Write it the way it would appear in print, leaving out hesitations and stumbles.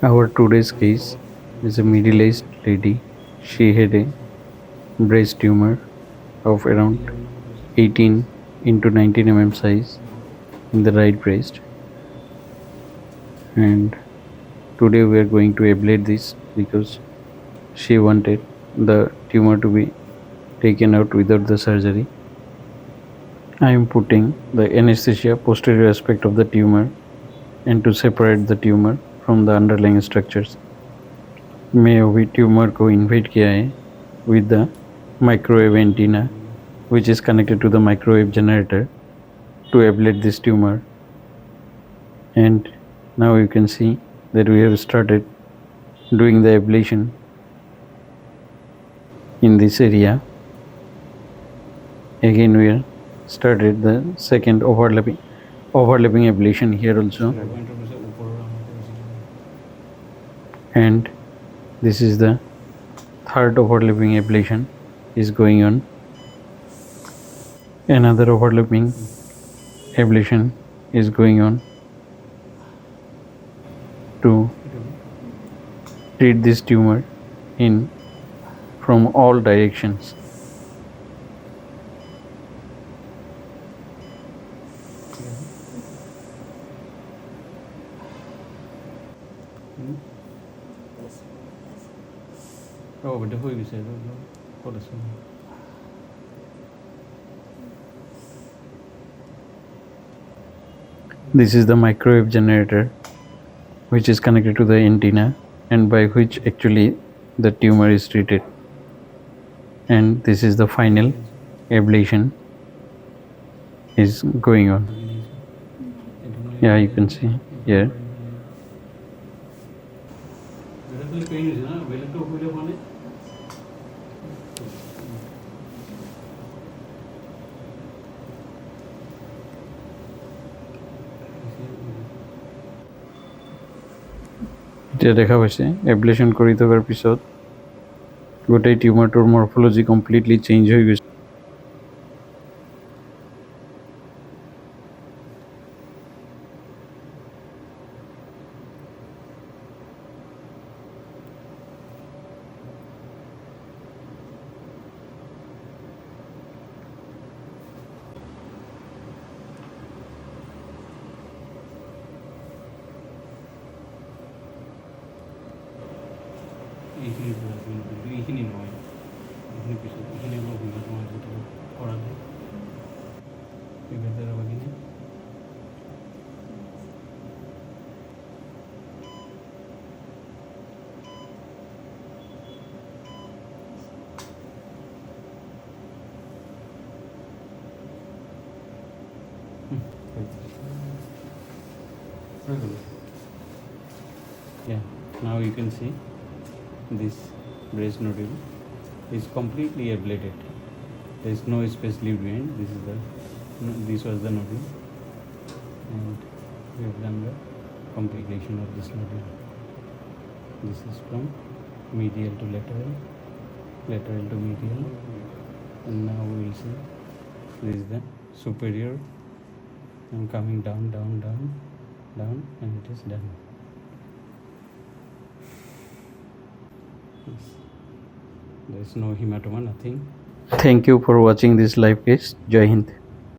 Our today's case is a middle-aged lady. She had a breast tumor of around 18 into 19 size in the right breast, and today we are going to ablate this because she wanted the tumor to be taken out without the surgery. I am putting the anesthesia posterior aspect of the tumor and to separate the tumor from the underlying structures. मैं अभी tumour को invite किया है with the microwave antenna which is connected to the microwave generator to ablate this tumor, and now you can see that we have started doing the ablation in this area. Again we have started the second overlapping ablation here also, and this is the third overlapping ablation is going on. Another overlapping ablation is going on to treat this tumor in from all directions. This is the microwave generator which is connected to the antenna and by which actually the tumor is treated, and this is the final ablation is going on. Yeah, you can see here. এতিয়া দেখা পাইছে এব্লেশ্যন কৰি থকাৰ পিছত গোটেই টিউমাৰটোৰ মৰ্ফলজি completely change হৈ গৈছে। এইখিনি নহয়, এইখিনি পিছত এইখিনি অলপ ভুল তোমাৰ যিটো কৰা যায় এইবিলাক বাকিনি yeah, now you can see this breast nodule is completely ablated. There is no space left behind. This was the nodule, and we have done the complication of this nodule. This is from medial to lateral, lateral to medial, and now we will see this is the superior and coming down, down, down, down, and it is done. There is no hematoma, nothing. Thank you for watching this live case. Jai Hind.